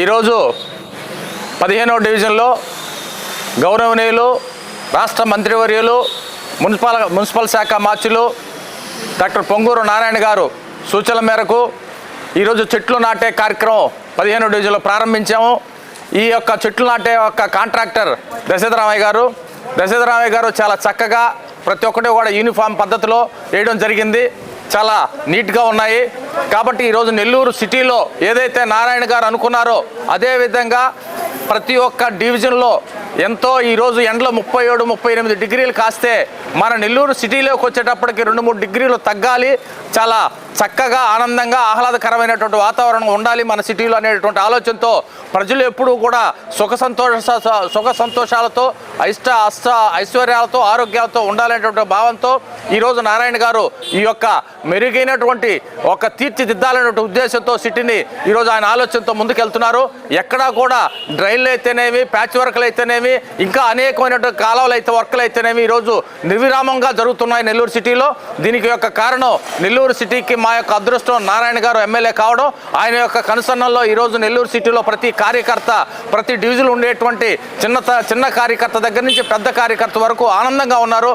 ఈరోజు 15వ డివిజన్లో గౌరవనీయులు రాష్ట్ర మంత్రివర్యులు మున్సిపల్ శాఖ మార్చులు డాక్టర్ పొంగూరు నారాయణ గారు సూచనల మేరకు ఈరోజు చెట్లు నాటే కార్యక్రమం 15వ డివిజన్లో ప్రారంభించాము. ఈ యొక్క చెట్లు నాటే యొక్క కాంట్రాక్టర్ దశరథరామయ్య గారు చాలా చక్కగా ప్రతి ఒక్కటి కూడా యూనిఫామ్ పద్ధతిలో వేయడం జరిగింది. చాలా నీట్గా ఉన్నాయి. కాబట్టి ఈరోజు నెల్లూరు సిటీలో ఏదైతే నారాయణ గారు అనుకున్నారో అదేవిధంగా ప్రతి ఒక్క డివిజన్లో ఎంతో ఈరోజు ఎండలో 37-38 డిగ్రీలు కాస్తే మన నెల్లూరు సిటీలోకి వచ్చేటప్పటికి 2-3 డిగ్రీలు తగ్గాలి, చాలా చక్కగా ఆనందంగా ఆహ్లాదకరమైనటువంటి వాతావరణం ఉండాలి మన సిటీలో అనేటువంటి ఆలోచనతో ప్రజలు ఎప్పుడూ కూడా సుఖ సంతోషాలతో ఐశ్వర్యాలతో ఆరోగ్యాలతో ఉండాలనేటువంటి భావంతో ఈరోజు నారాయణ గారు ఈ యొక్క మెరుగైనటువంటి ఒక తీర్చిదిద్దాలనేటువంటి ఉద్దేశంతో సిటీని ఈరోజు ఆయన ఆలోచనతో ముందుకెళ్తున్నారు. ఎక్కడా కూడా డ్రైన్లు అయితేనేమి, ప్యాచ్ వర్క్లు అయితేనేమి, ఇంకా అనేకమైనటువంటి కాలువలు అయితే వర్క్లు అయితేనేమి ఈరోజు నిర్విరామంగా జరుగుతున్నాయి నెల్లూరు సిటీలో. దీనికి యొక్క కారణం నెల్లూరు సిటీకి మా యొక్క అదృష్టం నారాయణ గారు ఎమ్మెల్యే కావడం. ఆయన యొక్క కనుసన్నల్లో ఈరోజు నెల్లూరు సిటీలో ప్రతి కార్యకర్త, ప్రతి డివిజన్ ఉండేటువంటి చిన్న కార్యకర్త దగ్గర నుంచి పెద్ద కార్యకర్త వరకు ఆనందంగా ఉన్నారు.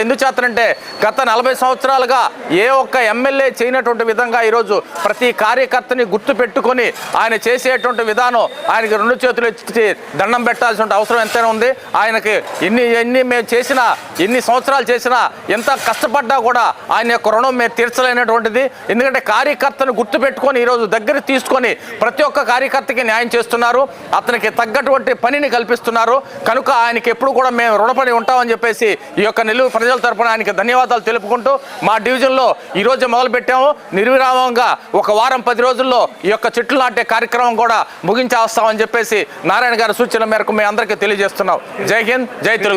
ఎందుచేతనంటే గత 40 సంవత్సరాలుగా ఏ ఒక్క ఎమ్మెల్యే చేయనటువంటి విధంగా ఈరోజు ప్రతి కార్యకర్తని గుర్తు పెట్టుకొని ఆయన చేసేటువంటి విధానం, ఆయనకి 2 చేతులు ఇచ్చి దండం పెట్టాల్సిన అవసరం ఎంతైనా ఉంది. ఆయనకి ఎన్ని మేము చేసినా, ఎన్ని సంవత్సరాలు చేసినా, ఎంత కష్టపడ్డా కూడా ఆయన యొక్క రుణం మేము తీర్చలేనటువంటిది. ఎందుకంటే కార్యకర్తను గుర్తుపెట్టుకొని ఈరోజు దగ్గర తీసుకొని ప్రతి ఒక్క కార్యకర్తకి న్యాయం చేస్తున్నారు, అతనికి తగ్గటువంటి పనిని కల్పిస్తున్నారు. కనుక ఆయనకి ఎప్పుడు కూడా మేము రుణపడి ఉంటామని చెప్పేసి ఈ యొక్క నెల్లూరు ప్రజల తరపున ఆయనకి ధన్యవాదాలు తెలుపుకుంటూ మా డివిజన్లో ఈరోజు మొదలుపెట్టాము. నిర్విరామంగా 1 వారం 10 రోజుల్లో ఈ యొక్క చెట్లు నాటే కార్యక్రమం కూడా ముగించేస్తామని చెప్పేసి నారాయణ గారి సూచన మేరకు మేము అందరికీ తెలియజేస్తున్నాం. జై హింద్, జై తెలుగు.